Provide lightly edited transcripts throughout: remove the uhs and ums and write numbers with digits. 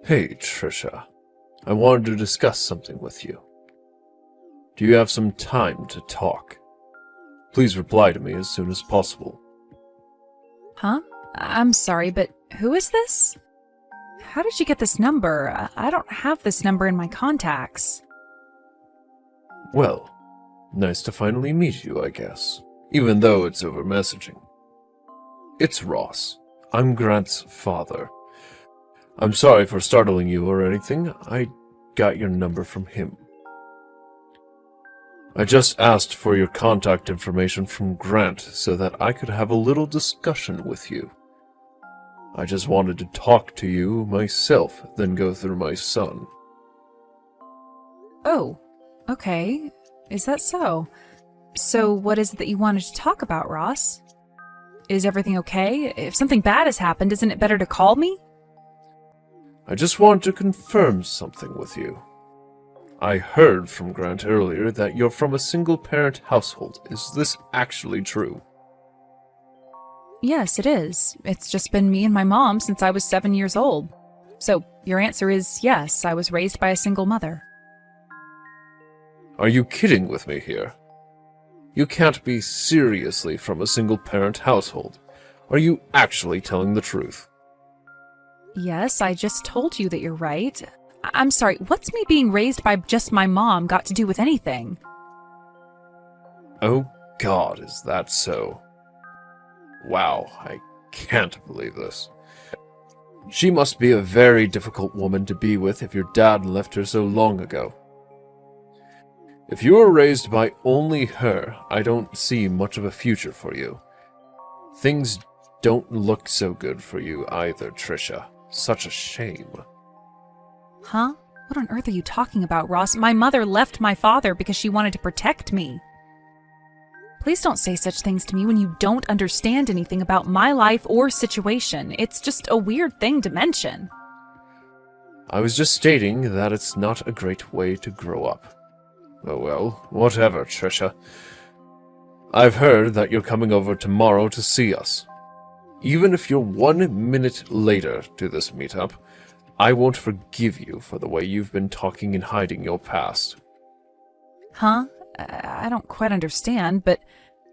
Hey, Trisha. I wanted to discuss something with you. Do you have some time to talk? Please reply to me as soon as possible. Huh? I'm sorry, but who is this? How did you get this number? I don't have this number in my contacts. Well, nice to finally meet you, I guess. Even though it's over messaging. It's Ross. I'm Grant's father. I'm sorry for startling you or anything. I got your number from him. I just asked for your contact information from Grant so that I could have a little discussion with you. I just wanted to talk to you myself, then go through my son. Oh, okay. Is that so? So what is it that you wanted to talk about, Ross? Is everything okay? If something bad has happened, isn't it better to call me? I just want to confirm something with you. I heard from Grant earlier that you're from a single-parent household. Is this actually true? Yes, it is. It's just been me and my mom since I was 7 years old. So your answer is yes, I was raised by a single mother. Are you kidding with me here? You can't be seriously from a single-parent household. Are you actually telling the truth? Yes, I just told you that you're right. I'm sorry, what's me being raised by just my mom got to do with anything? Oh God, is that so? Wow, I can't believe this. She must be a very difficult woman to be with if your dad left her so long ago. If you were raised by only her, I don't see much of a future for you. Things don't look so good for you either, Trisha. Such a shame. Huh? What on earth are you talking about, Ross? My mother left my father because she wanted to protect me. Please don't say such things to me when you don't understand anything about my life or situation. It's just a weird thing to mention. I was just stating that it's not a great way to grow up. Oh well, whatever, Trisha. I've heard that you're coming over tomorrow to see us. Even if you're 1 minute later to this meetup, I won't forgive you for the way you've been talking and hiding your past. Huh? I don't quite understand, but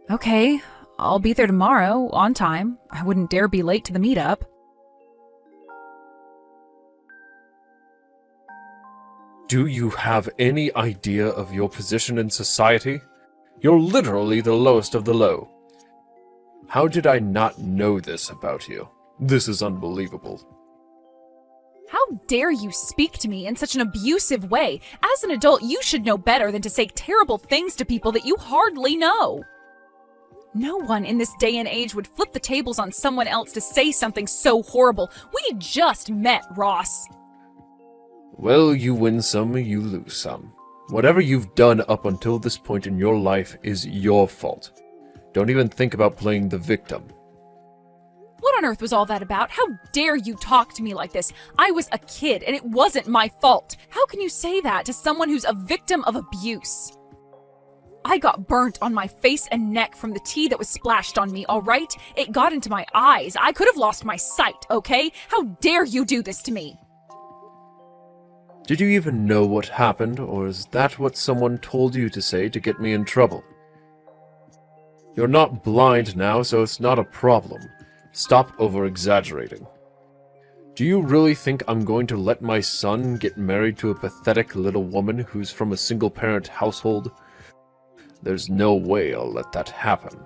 okay, I'll be there tomorrow, on time. I wouldn't dare be late to the meetup. Do you have any idea of your position in society? You're literally the lowest of the low. How did I not know this about you? This is unbelievable. How dare you speak to me in such an abusive way? As an adult, you should know better than to say terrible things to people that you hardly know. No one in this day and age would flip the tables on someone else to say something so horrible. We just met, Ross. Well, you win some, you lose some. Whatever you've done up until this point in your life is your fault. Don't even think about playing the victim. What on earth was all that about? How dare you talk to me like this? I was a kid, and it wasn't my fault. How can you say that to someone who's a victim of abuse? I got burnt on my face and neck from the tea that was splashed on me, all right? It got into my eyes. I could have lost my sight, okay? How dare you do this to me? Did you even know what happened, or is that what someone told you to say to get me in trouble? You're not blind now, so it's not a problem. Stop over-exaggerating. Do you really think I'm going to let my son get married to a pathetic little woman who's from a single-parent household? There's no way I'll let that happen.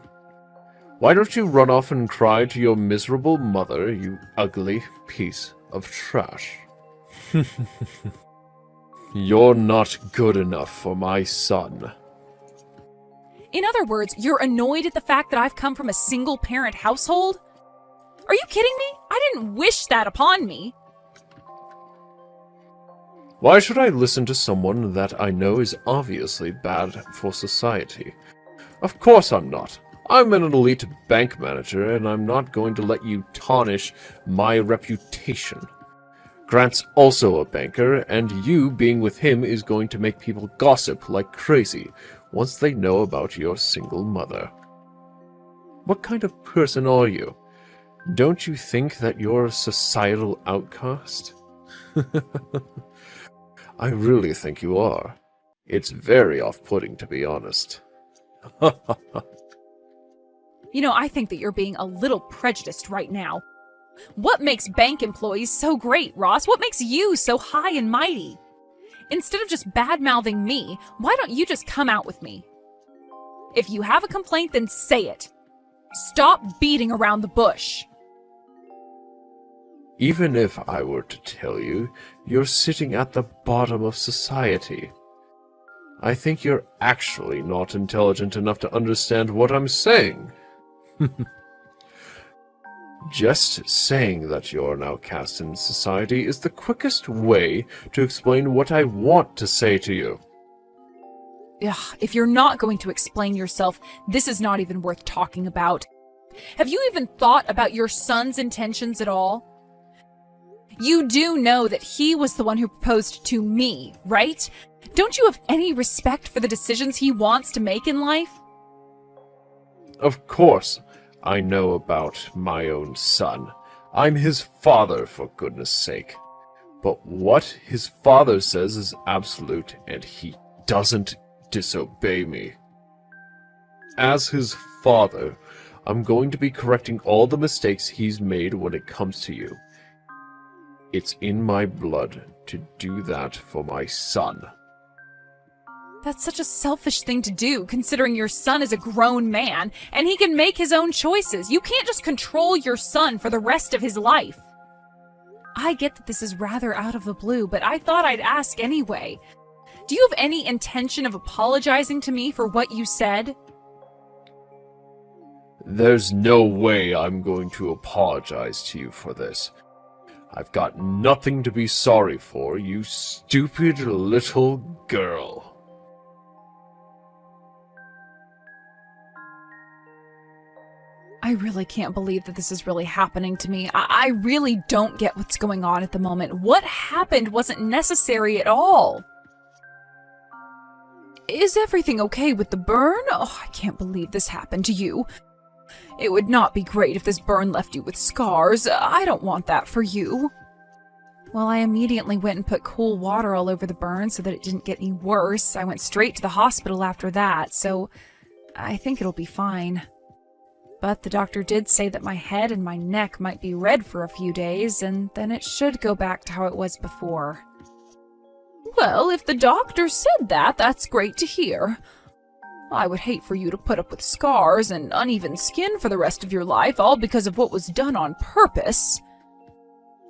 Why don't you run off and cry to your miserable mother, you ugly piece of trash? You're not good enough for my son. In other words, you're annoyed at the fact that I've come from a single-parent household? Are you kidding me? I didn't wish that upon me. Why should I listen to someone that I know is obviously bad for society? Of course I'm not. I'm an elite bank manager, and I'm not going to let you tarnish my reputation. Grant's also a banker, and you being with him is going to make people gossip like crazy once they know about your single mother. What kind of person are you? Don't you think that you're a societal outcast? I really think you are. It's very off-putting, to be honest. I think that you're being a little prejudiced right now. What makes bank employees so great, Ross? What makes you so high and mighty? Instead of just bad-mouthing me, why don't you just come out with me? If you have a complaint, then say it. Stop beating around the bush. Even if I were to tell you, you're sitting at the bottom of society. I think you're actually not intelligent enough to understand what I'm saying. Just saying that you're an outcast in society is the quickest way to explain what I want to say to you. Ugh, if you're not going to explain yourself, this is not even worth talking about. Have you even thought about your son's intentions at all? You do know that he was the one who proposed to me, right? Don't you have any respect for the decisions he wants to make in life? Of course, I know about my own son. I'm his father, for goodness sake. But what his father says is absolute, and he doesn't disobey me. As his father, I'm going to be correcting all the mistakes he's made when it comes to you. It's in my blood to do that for my son. That's such a selfish thing to do, considering your son is a grown man, and he can make his own choices. You can't just control your son for the rest of his life. I get that this is rather out of the blue, but I thought I'd ask anyway. Do you have any intention of apologizing to me for what you said? There's no way I'm going to apologize to you for this. I've got nothing to be sorry for, you stupid little girl. I really can't believe that this is really happening to me. I really don't get what's going on at the moment. What happened wasn't necessary at all. Is everything okay with the burn? Oh, I can't believe this happened to you. It would not be great if this burn left you with scars. I don't want that for you. Well, I immediately went and put cool water all over the burn so that it didn't get any worse. I went straight to the hospital after that, so I think it'll be fine. But the doctor did say that my head and my neck might be red for a few days, and then it should go back to how it was before. Well, if the doctor said that, that's great to hear. I would hate for you to put up with scars and uneven skin for the rest of your life, all because of what was done on purpose.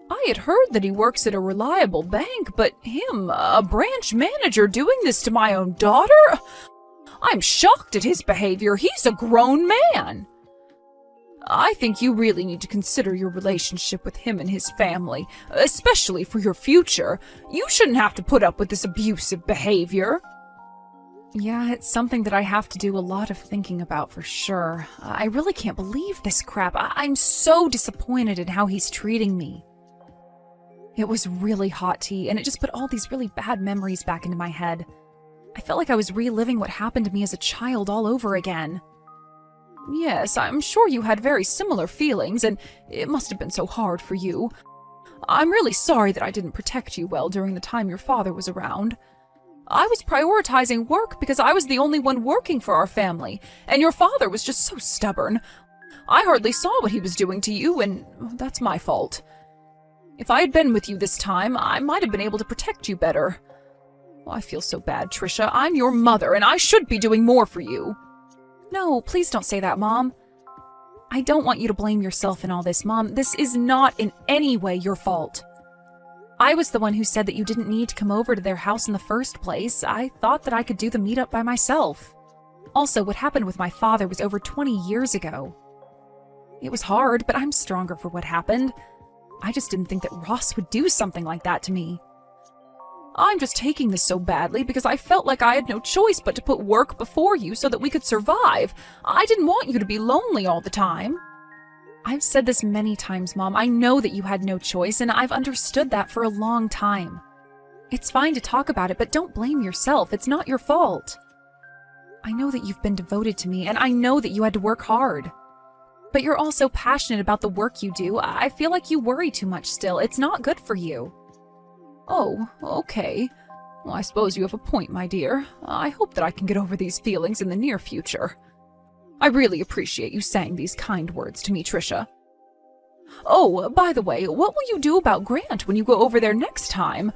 I had heard that he works at a reliable bank, but him, a branch manager, doing this to my own daughter? I'm shocked at his behavior. He's a grown man. I think you really need to consider your relationship with him and his family, especially for your future. You shouldn't have to put up with this abusive behavior. Yeah, it's something that I have to do a lot of thinking about for sure. I really can't believe this crap. I'm so disappointed in how he's treating me. It was really hot tea, and it just put all these really bad memories back into my head. I felt like I was reliving what happened to me as a child all over again. Yes, I'm sure you had very similar feelings, and it must have been so hard for you. I'm really sorry that I didn't protect you well during the time your father was around. I was prioritizing work because I was the only one working for our family, and your father was just so stubborn. I hardly saw what he was doing to you, and that's my fault. If I had been with you this time, I might have been able to protect you better. Oh, I feel so bad, Trisha. I'm your mother, and I should be doing more for you. No, please don't say that, Mom. I don't want you to blame yourself in all this, Mom. This is not in any way your fault. I was the one who said that you didn't need to come over to their house in the first place. I thought that I could do the meetup by myself. Also, what happened with my father was over 20 years ago. It was hard, but I'm stronger for what happened. I just didn't think that Ross would do something like that to me. I'm just taking this so badly because I felt like I had no choice but to put work before you so that we could survive. I didn't want you to be lonely all the time. I've said this many times, Mom. I know that you had no choice, and I've understood that for a long time. It's fine to talk about it, but don't blame yourself. It's not your fault. I know that you've been devoted to me, and I know that you had to work hard. But you're also passionate about the work you do. I feel like you worry too much still. It's not good for you. Oh, okay. Well, I suppose you have a point, my dear. I hope that I can get over these feelings in the near future. I really appreciate you saying these kind words to me, Trisha. Oh, by the way, what will you do about Grant when you go over there next time?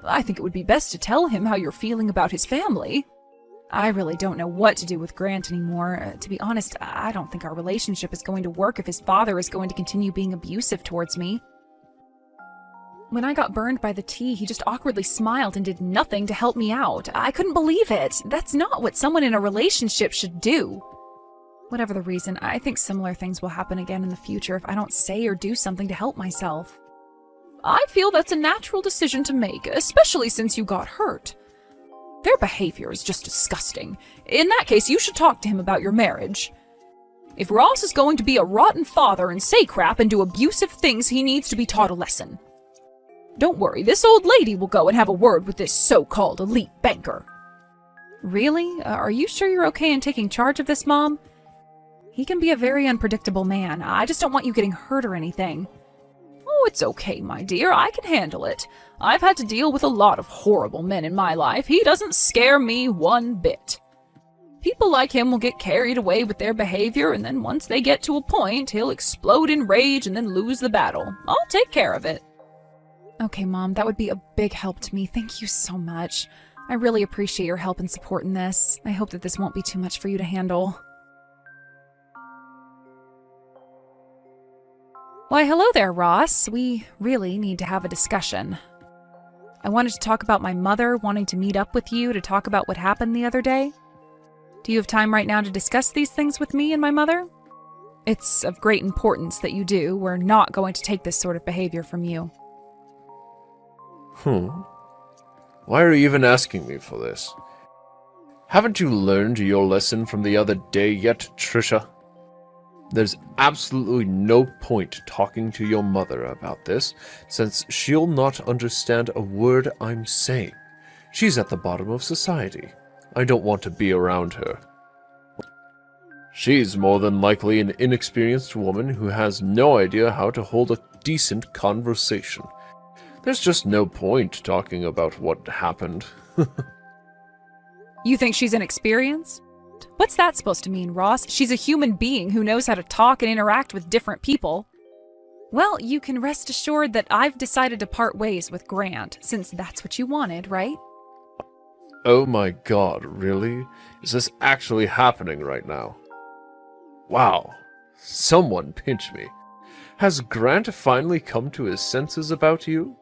I think it would be best to tell him how you're feeling about his family. I really don't know what to do with Grant anymore. To be honest, I don't think our relationship is going to work if his father is going to continue being abusive towards me. When I got burned by the tea, he just awkwardly smiled and did nothing to help me out. I couldn't believe it. That's not what someone in a relationship should do. Whatever the reason, I think similar things will happen again in the future if I don't say or do something to help myself. I feel that's a natural decision to make, especially since you got hurt. Their behavior is just disgusting. In that case, you should talk to him about your marriage. If Ross is going to be a rotten father and say crap and do abusive things, he needs to be taught a lesson. Don't worry, this old lady will go and have a word with this so-called elite banker. Really? Are you sure you're okay in taking charge of this, Mom? He can be a very unpredictable man. I just don't want you getting hurt or anything. Oh, it's okay, my dear. I can handle it. I've had to deal with a lot of horrible men in my life. He doesn't scare me one bit. People like him will get carried away with their behavior, and then once they get to a point, he'll explode in rage and then lose the battle. I'll take care of it. Okay, Mom, that would be a big help to me. Thank you so much. I really appreciate your help and support in this. I hope that this won't be too much for you to handle. Why, hello there, Ross. We really need to have a discussion. I wanted to talk about my mother wanting to meet up with you to talk about what happened the other day. Do you have time right now to discuss these things with me and my mother? It's of great importance that you do. We're not going to take this sort of behavior from you. Why are you even asking me for this? Haven't you learned your lesson from the other day yet, Trisha? There's absolutely no point talking to your mother about this, since she'll not understand a word I'm saying. She's at the bottom of society. I don't want to be around her. She's more than likely an inexperienced woman who has no idea how to hold a decent conversation. There's just no point talking about what happened. You think she's inexperienced? What's that supposed to mean, Ross? She's a human being who knows how to talk and interact with different people. Well, you can rest assured that I've decided to part ways with Grant, since that's what you wanted, right? Oh my god, really? Is this actually happening right now? Wow. Someone pinch me. Has Grant finally come to his senses about you?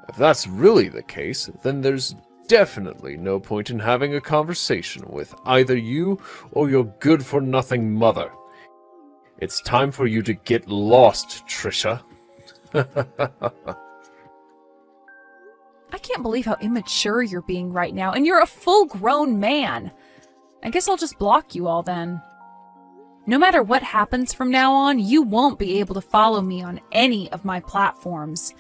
If that's really the case, then there's definitely no point in having a conversation with either you or your good-for-nothing mother. It's time for you to get lost, Trisha. I can't believe how immature you're being right now, and you're a full-grown man. I guess I'll just block you all then. No matter what happens from now on, you won't be able to follow me on any of my platforms.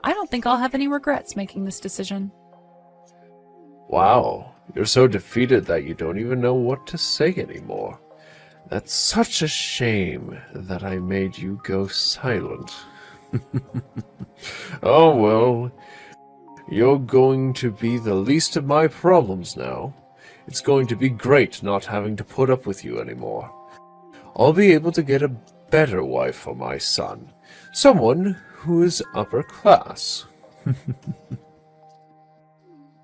I don't think I'll have any regrets making this decision. Wow, you're so defeated that you don't even know what to say anymore. That's such a shame that I made you go silent. Oh well, you're going to be the least of my problems now. It's going to be great not having to put up with you anymore. I'll be able to get a better wife for my son. Someone who is upper class.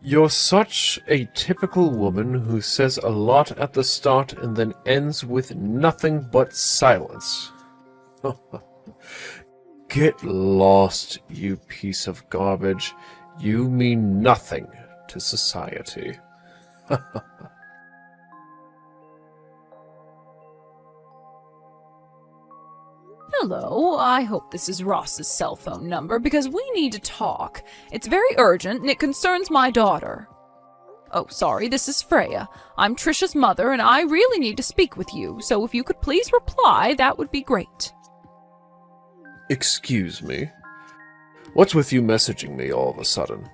You're such a typical woman who says a lot at the start and then ends with nothing but silence. Get lost, you piece of garbage. You mean nothing to society. Hello, I hope this is Ross's cell phone number because we need to talk. It's very urgent and it concerns my daughter. Oh, sorry, this is Freya. I'm Trisha's mother and I really need to speak with you, so if you could please reply, that would be great. Excuse me? What's with you messaging me all of a sudden?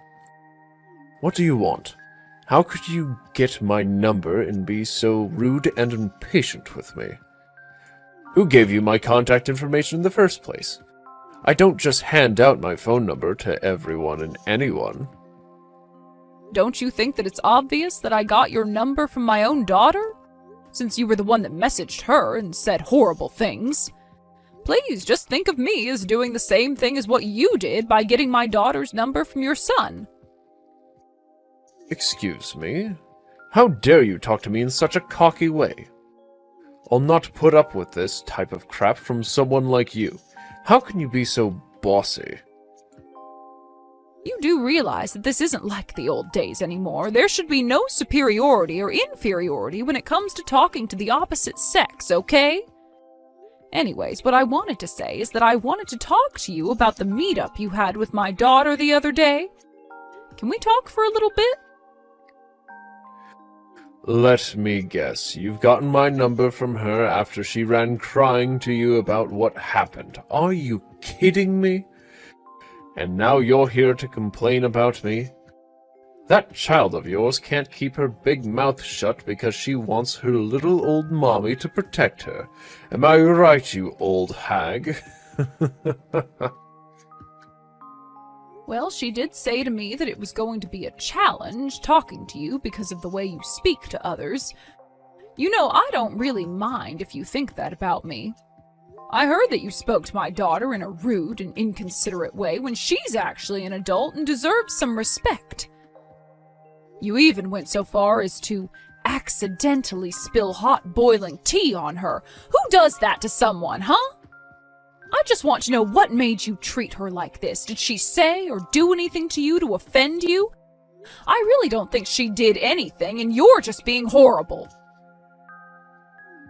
What do you want? How could you get my number and be so rude and impatient with me? Who gave you my contact information in the first place? I don't just hand out my phone number to everyone and anyone. Don't you think that it's obvious that I got your number from my own daughter? Since you were the one that messaged her and said horrible things. Please just think of me as doing the same thing as what you did by getting my daughter's number from your son. Excuse me? How dare you talk to me in such a cocky way? I'll not put up with this type of crap from someone like you. How can you be so bossy? You do realize that this isn't like the old days anymore. There should be no superiority or inferiority when it comes to talking to the opposite sex, okay? Anyways, what I wanted to say is that I wanted to talk to you about the meetup you had with my daughter the other day. Can we talk for a little bit? Let me guess, you've gotten my number from her after she ran crying to you about what happened. Are you kidding me? And now you're here to complain about me? That child of yours can't keep her big mouth shut because she wants her little old mommy to protect her. Am I right, you old hag? Well, she did say to me that it was going to be a challenge talking to you because of the way you speak to others. You know, I don't really mind if you think that about me. I heard that you spoke to my daughter in a rude and inconsiderate way when she's actually an adult and deserves some respect. You even went so far as to accidentally spill hot boiling tea on her. Who does that to someone, huh? I just want to know what made you treat her like this. Did she say or do anything to you to offend you? I really don't think she did anything, and you're just being horrible.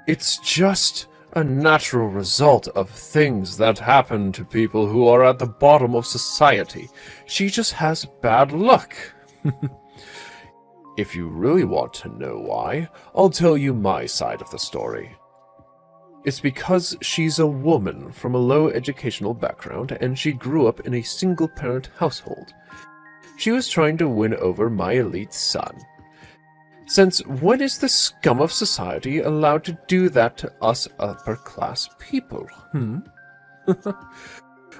It's just a natural result of things that happen to people who are at the bottom of society. She just has bad luck. If you really want to know why, I'll tell you my side of the story. It's because she's a woman from a low educational background and she grew up in a single-parent household. She was trying to win over my elite son. Since when is the scum of society allowed to do that to us upper-class people,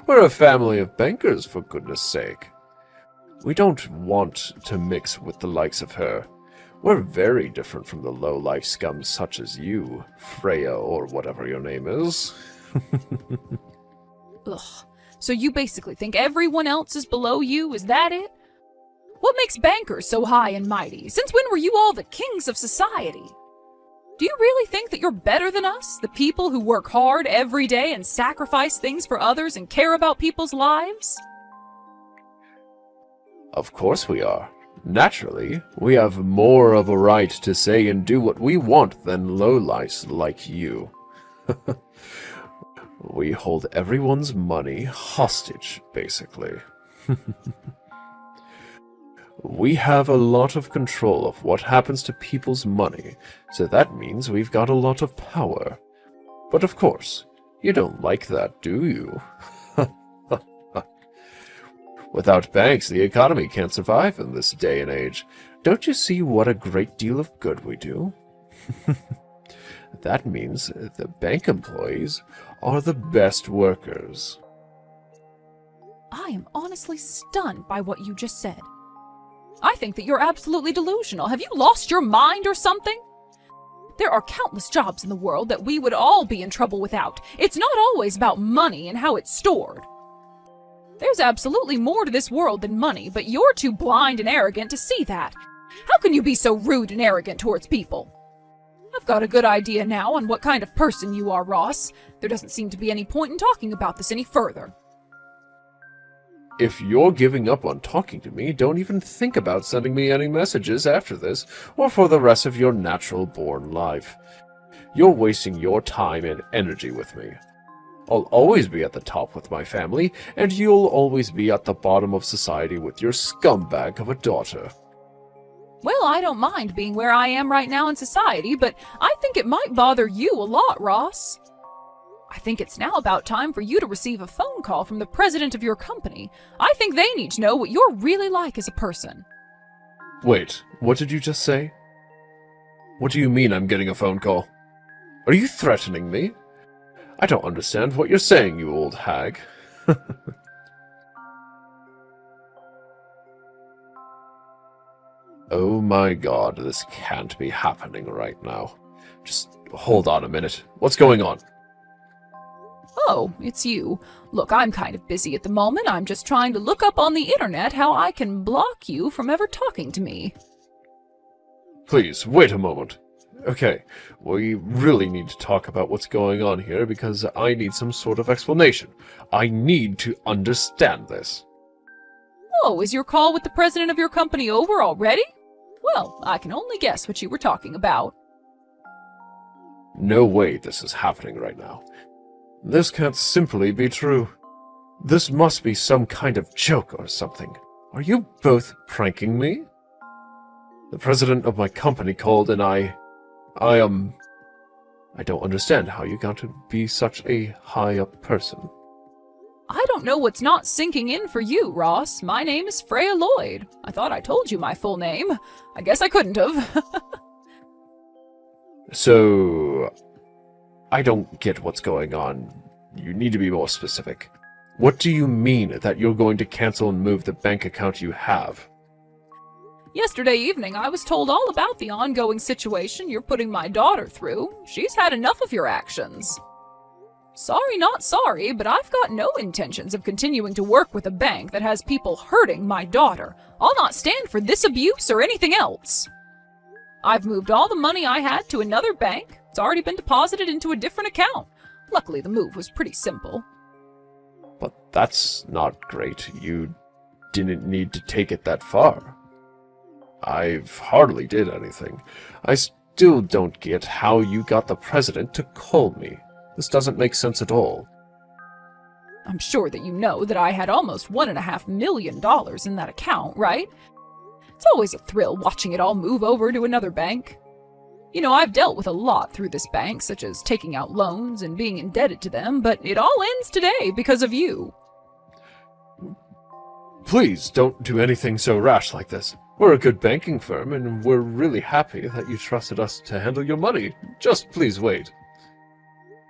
We're a family of bankers, for goodness sake. We don't want to mix with the likes of her. We're very different from the low-life scum such as you, Freya, or whatever your name is. Ugh. So you basically think everyone else is below you, is that it? What makes bankers so high and mighty? Since when were you all the kings of society? Do you really think that you're better than us, the people who work hard every day and sacrifice things for others and care about people's lives? Of course we are. Naturally, we have more of a right to say and do what we want than lowlifes like you. We hold everyone's money hostage, basically. We have a lot of control of what happens to people's money, so that means we've got a lot of power. But of course, you don't like that, do you? Without banks, the economy can't survive in this day and age. Don't you see what a great deal of good we do? That means the bank employees are the best workers. I am honestly stunned by what you just said. I think that you're absolutely delusional. Have you lost your mind or something? There are countless jobs in the world that we would all be in trouble without. It's not always about money and how it's stored. There's absolutely more to this world than money, but you're too blind and arrogant to see that. How can you be so rude and arrogant towards people? I've got a good idea now on what kind of person you are, Ross. There doesn't seem to be any point in talking about this any further. If you're giving up on talking to me, don't even think about sending me any messages after this, or for the rest of your natural-born life. You're wasting your time and energy with me. I'll always be at the top with my family, and you'll always be at the bottom of society with your scumbag of a daughter. Well, I don't mind being where I am right now in society, but I think it might bother you a lot, Ross. I think it's now about time for you to receive a phone call from the president of your company. I think they need to know what you're really like as a person. Wait, what did you just say? What do you mean I'm getting a phone call? Are you threatening me? I don't understand what you're saying, you old hag. Oh my god, this can't be happening right now. Just hold on a minute. What's going on? Oh, it's you. Look, I'm kind of busy at the moment. I'm just trying to look up on the internet how I can block you from ever talking to me. Please, wait a moment. Okay, we really need to talk about what's going on here because I need some sort of explanation. I need to understand this. Oh, is your call with the president of your company over already? Well, I can only guess what you were talking about. No way this is happening right now. This can't simply be true. This must be some kind of joke or something. Are you both pranking me? The president of my company called and I don't understand how you got to be such a high-up person. I don't know what's not sinking in for you, Ross. My name is Freya Lloyd. I thought I told you my full name. I guess I couldn't have. So, I don't get what's going on. You need to be more specific. What do you mean that you're going to cancel and move the bank account you have? Yesterday evening, I was told all about the ongoing situation you're putting my daughter through. She's had enough of your actions. Sorry, not sorry, but I've got no intentions of continuing to work with a bank that has people hurting my daughter. I'll not stand for this abuse or anything else. I've moved all the money I had to another bank. It's already been deposited into a different account. Luckily, the move was pretty simple. But that's not great. You didn't need to take it that far. I've hardly did anything. I still don't get how you got the president to call me. This doesn't make sense at all. I'm sure that you know that I had almost $1.5 million in that account, right? It's always a thrill watching it all move over to another bank. You know, I've dealt with a lot through this bank, such as taking out loans and being indebted to them, but it all ends today because of you. Please don't do anything so rash like this. We're a good banking firm, and we're really happy that you trusted us to handle your money. Just please wait.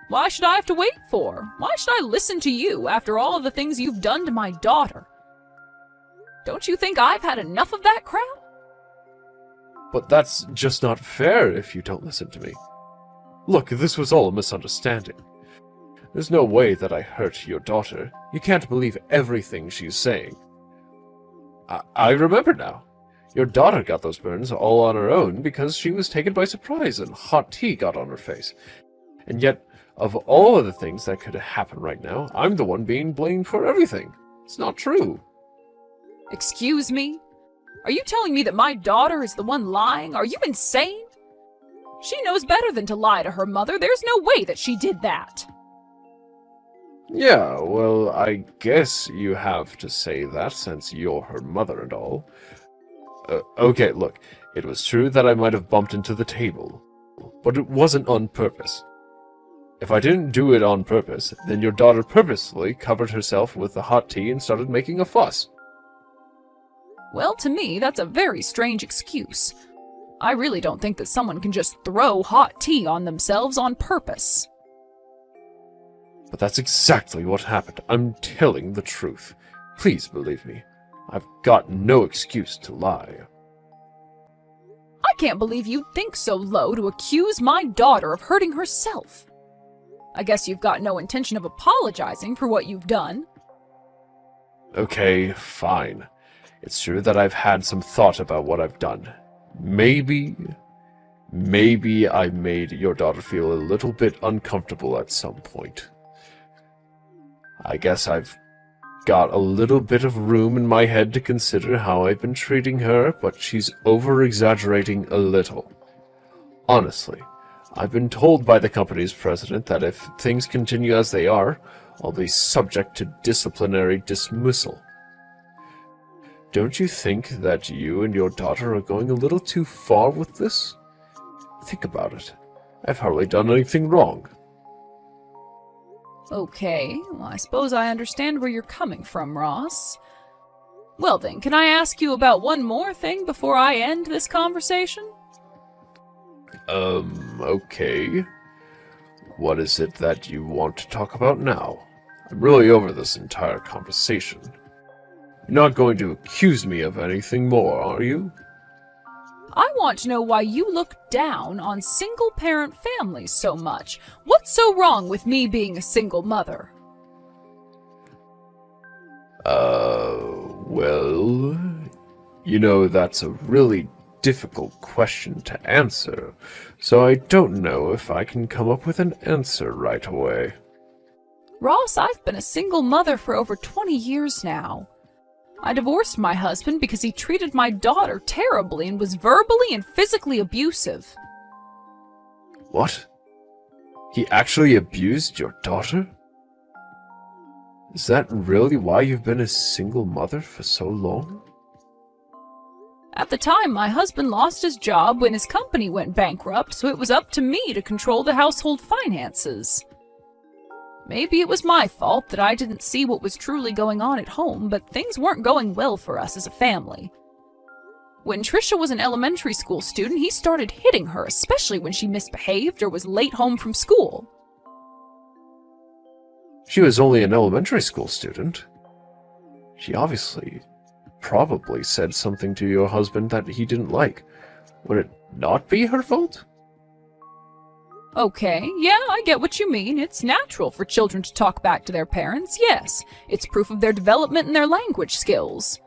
Why should I have to wait for? Why should I listen to you after all of the things you've done to my daughter? Don't you think I've had enough of that crap? But that's just not fair if you don't listen to me. Look, this was all a misunderstanding. There's no way that I hurt your daughter. You can't believe everything she's saying. I remember now. Your daughter got those burns all on her own because she was taken by surprise and hot tea got on her face. And yet, of all of the things that could happen right now, I'm the one being blamed for everything. It's not true. Excuse me? Are you telling me that my daughter is the one lying? Are you insane? She knows better than to lie to her mother. There's no way that she did that. Yeah, well, I guess you have to say that since you're her mother and all. Okay, look, it was true that I might have bumped into the table, but it wasn't on purpose. If I didn't do it on purpose, then your daughter purposely covered herself with the hot tea and started making a fuss. Well, to me, that's a very strange excuse. I really don't think that someone can just throw hot tea on themselves on purpose. But that's exactly what happened. I'm telling the truth. Please believe me. I've got no excuse to lie. I can't believe you'd think so low to accuse my daughter of hurting herself. I guess you've got no intention of apologizing for what you've done. Okay, fine. It's true that I've had some thought about what I've done. Maybe I made your daughter feel a little bit uncomfortable at some point. I guess I've got a little bit of room in my head to consider how I've been treating her, but she's over-exaggerating a little. Honestly, I've been told by the company's president that if things continue as they are, I'll be subject to disciplinary dismissal. Don't you think that you and your daughter are going a little too far with this? Think about it. I've hardly done anything wrong. Okay, well, I suppose I understand where you're coming from, Ross. Well then, can I ask you about one more thing before I end this conversation? Okay. What is it that you want to talk about now? I'm really over this entire conversation. You're not going to accuse me of anything more, are you? I want to know why you look down on single-parent families so much. What's so wrong with me being a single mother? Well, you know, that's a really difficult question to answer, so I don't know if I can come up with an answer right away. Ross, I've been a single mother for over 20 years now. I divorced my husband because he treated my daughter terribly and was verbally and physically abusive. What? He actually abused your daughter? Is that really why you've been a single mother for so long? At the time, my husband lost his job when his company went bankrupt, so it was up to me to control the household finances. Maybe it was my fault that I didn't see what was truly going on at home, but things weren't going well for us as a family. When Trisha was an elementary school student, he started hitting her, especially when she misbehaved or was late home from school. She was only an elementary school student. She probably said something to your husband that he didn't like. Would it not be her fault? Okay, yeah, I get what you mean. It's natural for children to talk back to their parents, yes. It's proof of their development and their language skills.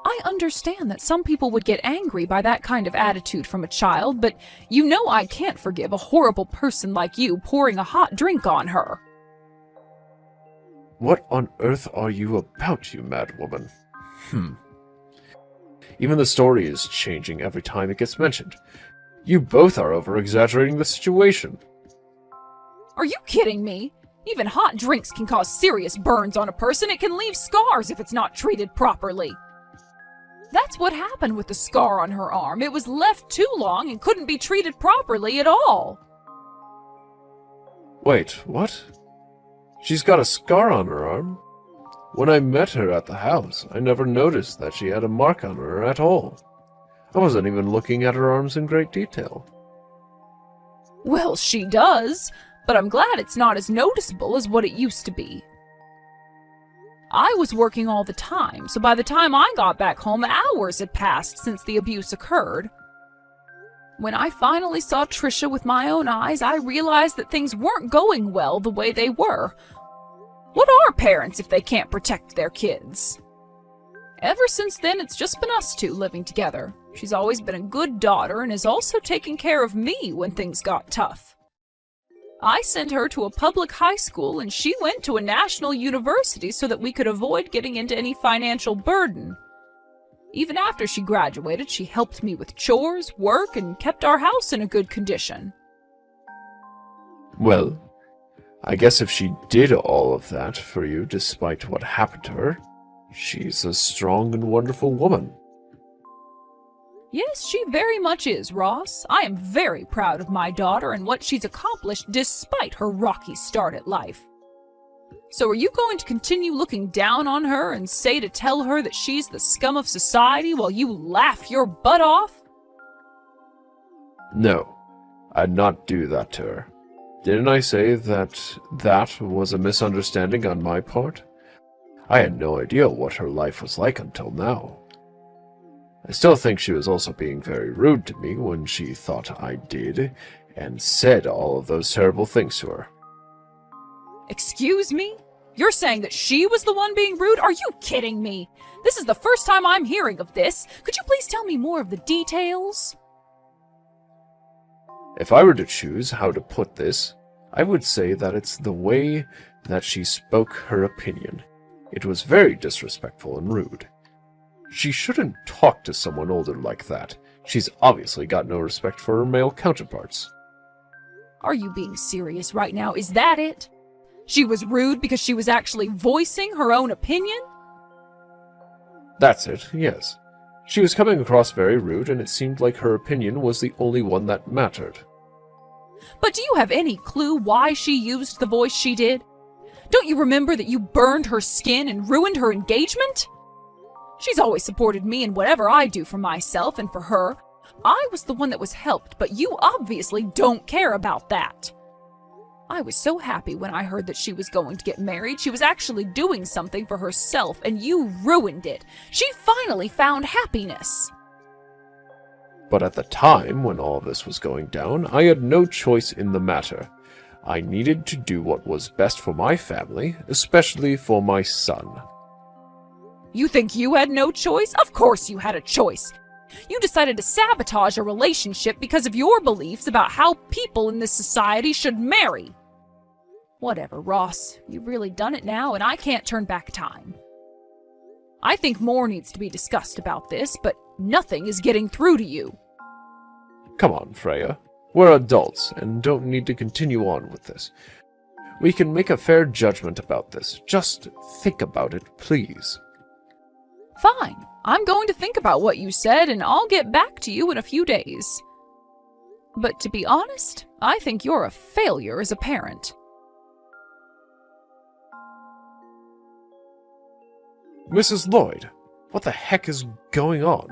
I understand that some people would get angry by that kind of attitude from a child, but you know I can't forgive a horrible person like you pouring a hot drink on her. What on earth are you about, you mad woman? Even the story is changing every time it gets mentioned. You both are over-exaggerating the situation. Are you kidding me? Even hot drinks can cause serious burns on a person. It can leave scars if it's not treated properly. That's what happened with the scar on her arm. It was left too long and couldn't be treated properly at all. Wait, what? She's got a scar on her arm? When I met her at the house, I never noticed that she had a mark on her at all. I wasn't even looking at her arms in great detail. Well, she does, but I'm glad it's not as noticeable as what it used to be. I was working all the time, so by the time I got back home, hours had passed since the abuse occurred. When I finally saw Trisha with my own eyes, I realized that things weren't going well the way they were. What are parents if they can't protect their kids? Ever since then, it's just been us two living together. She's always been a good daughter and has also taken care of me when things got tough. I sent her to a public high school and she went to a national university so that we could avoid getting into any financial burden. Even after she graduated, she helped me with chores, work, and kept our house in a good condition. Well, I guess if she did all of that for you despite what happened to her, she's a strong and wonderful woman. Yes, she very much is, Ross. I am very proud of my daughter and what she's accomplished despite her rocky start at life. So are you going to continue looking down on her and tell her that she's the scum of society while you laugh your butt off? No, I'd not do that to her. Didn't I say that was a misunderstanding on my part? I had no idea what her life was like until now. I still think she was also being very rude to me when she thought I did, and said all of those terrible things to her. Excuse me? You're saying that she was the one being rude? Are you kidding me? This is the first time I'm hearing of this. Could you please tell me more of the details? If I were to choose how to put this, I would say that it's the way that she spoke her opinion. It was very disrespectful and rude. She shouldn't talk to someone older like that. She's obviously got no respect for her male counterparts. Are you being serious right now? Is that it? She was rude because she was actually voicing her own opinion? That's it, yes. She was coming across very rude, and it seemed like her opinion was the only one that mattered. But do you have any clue why she used the voice she did? Don't you remember that you burned her skin and ruined her engagement? She's always supported me in whatever I do for myself and for her. I was the one that was helped, but you obviously don't care about that. I was so happy when I heard that she was going to get married. She was actually doing something for herself, and you ruined it. She finally found happiness. But at the time when all this was going down, I had no choice in the matter. I needed to do what was best for my family, especially for my son. You think you had no choice? Of course you had a choice. You decided to sabotage a relationship because of your beliefs about how people in this society should marry. Whatever, Ross. You've really done it now, and I can't turn back time. I think more needs to be discussed about this, but nothing is getting through to you. Come on, Freya. We're adults and don't need to continue on with this. We can make a fair judgment about this. Just think about it, please. Fine. I'm going to think about what you said, and I'll get back to you in a few days. But to be honest, I think you're a failure as a parent. Mrs. Lloyd, what the heck is going on?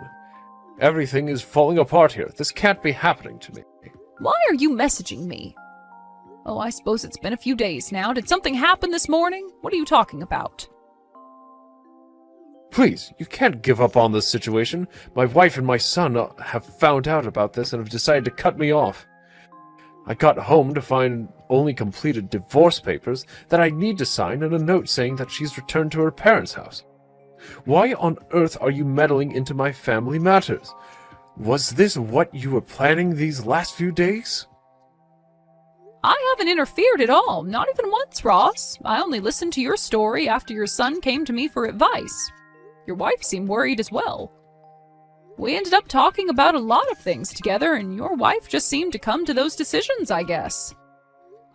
Everything is falling apart here. This can't be happening to me. Why are you messaging me? Oh, I suppose it's been a few days now. Did something happen this morning? What are you talking about? Please, you can't give up on this situation. My wife and my son have found out about this and have decided to cut me off. I got home to find only completed divorce papers that I need to sign and a note saying that she's returned to her parents' house. Why on earth are you meddling into my family matters? Was this what you were planning these last few days? I haven't interfered at all, not even once, Ross. I only listened to your story after your son came to me for advice. Your wife seemed worried as well. We ended up talking about a lot of things together, and your wife just seemed to come to those decisions, I guess.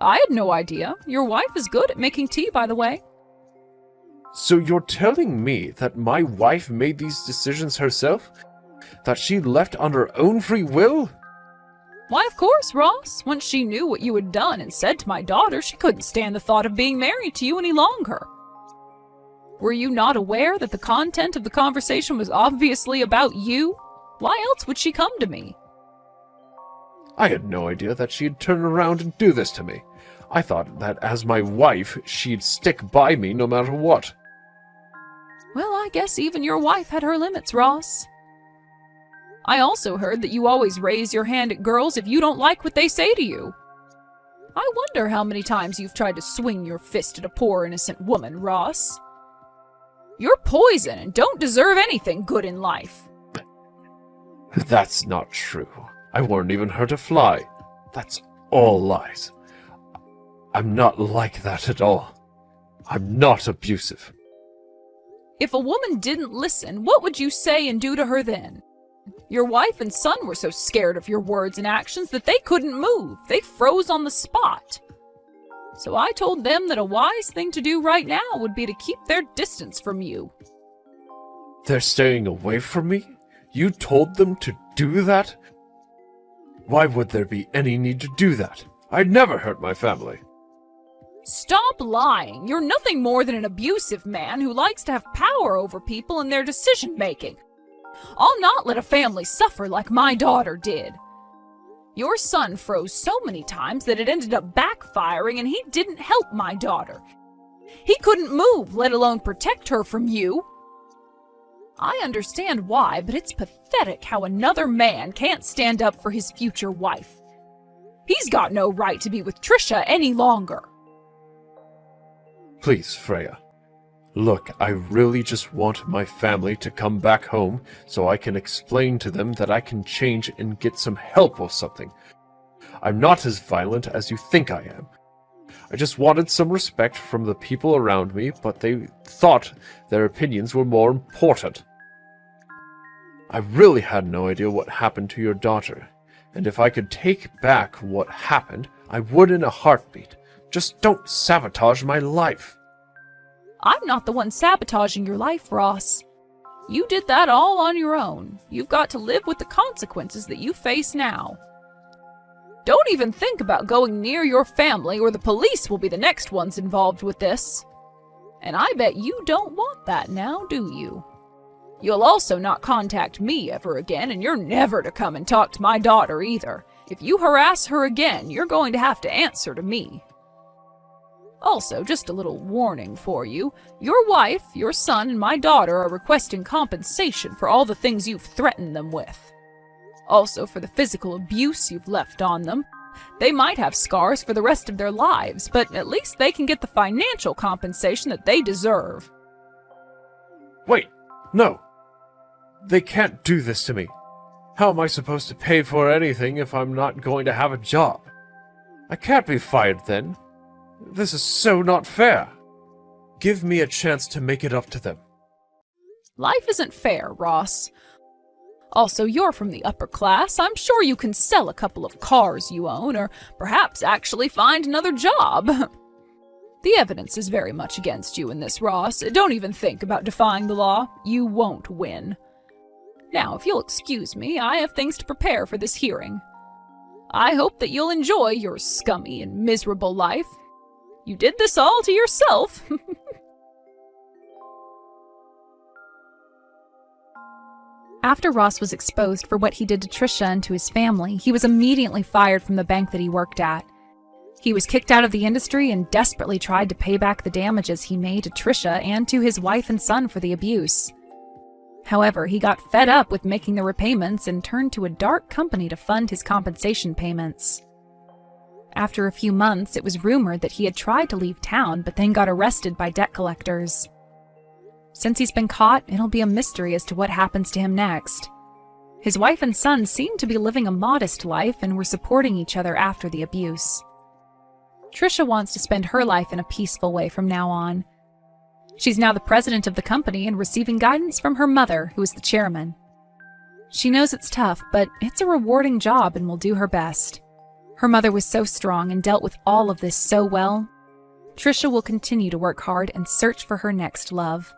I had no idea. Your wife is good at making tea, by the way. So you're telling me that my wife made these decisions herself? That she left on her own free will? Why, of course, Ross. Once she knew what you had done and said to my daughter, she couldn't stand the thought of being married to you any longer. Were you not aware that the content of the conversation was obviously about you? Why else would she come to me? I had no idea that she'd turn around and do this to me. I thought that as my wife, she'd stick by me no matter what. Well, I guess even your wife had her limits, Ross. I also heard that you always raise your hand at girls if you don't like what they say to you. I wonder how many times you've tried to swing your fist at a poor innocent woman, Ross. You're poison and don't deserve anything good in life. That's not true. I weren't even hurt a fly. That's all lies. I'm not like that at all. I'm not abusive. If a woman didn't listen, what would you say and do to her then? Your wife and son were so scared of your words and actions that they couldn't move. They froze on the spot. So I told them that a wise thing to do right now would be to keep their distance from you. They're staying away from me? You told them to do that? Why would there be any need to do that? I'd never hurt my family. Stop lying. You're nothing more than an abusive man who likes to have power over people and their decision-making. I'll not let a family suffer like my daughter did. Your son froze so many times that it ended up backfiring, and he didn't help my daughter. He couldn't move, let alone protect her from you. I understand why, but it's pathetic how another man can't stand up for his future wife. He's got no right to be with Trisha any longer. Please, Freya. Look, I really just want my family to come back home so I can explain to them that I can change and get some help or something. I'm not as violent as you think I am. I just wanted some respect from the people around me, but they thought their opinions were more important. I really had no idea what happened to your daughter, and if I could take back what happened, I would in a heartbeat. Just don't sabotage my life. I'm not the one sabotaging your life, Ross. You did that all on your own. You've got to live with the consequences that you face now. Don't even think about going near your family, or the police will be the next ones involved with this. And I bet you don't want that now, do you? You'll also not contact me ever again, and you're never to come and talk to my daughter either. If you harass her again, you're going to have to answer to me. Also, just a little warning for you. Your wife, your son, and my daughter are requesting compensation for all the things you've threatened them with. Also, for the physical abuse you've left on them. They might have scars for the rest of their lives, but at least they can get the financial compensation that they deserve. Wait, no. They can't do this to me. How am I supposed to pay for anything if I'm not going to have a job? I can't be fired then. This is so not fair. Give me a chance to make it up to them. Life isn't fair, Ross. Also, you're from the upper class. I'm sure you can sell a couple of cars you own, or perhaps actually find another job. The evidence is very much against you in this, Ross. Don't even think about defying the law. You won't win. Now, if you'll excuse me, I have things to prepare for this hearing. I hope that you'll enjoy your scummy and miserable life. You did this all to yourself. After Ross was exposed for what he did to Trisha and to his family, he was immediately fired from the bank that he worked at. He was kicked out of the industry and desperately tried to pay back the damages he made to Trisha and to his wife and son for the abuse. However, he got fed up with making the repayments and turned to a dark company to fund his compensation payments. After a few months, it was rumored that he had tried to leave town but then got arrested by debt collectors. Since he's been caught, it'll be a mystery as to what happens to him next. His wife and son seemed to be living a modest life and were supporting each other after the abuse. Trisha wants to spend her life in a peaceful way from now on. She's now the president of the company and receiving guidance from her mother, who is the chairman. She knows it's tough, but it's a rewarding job and will do her best. Her mother was so strong and dealt with all of this so well. Trisha will continue to work hard and search for her next love.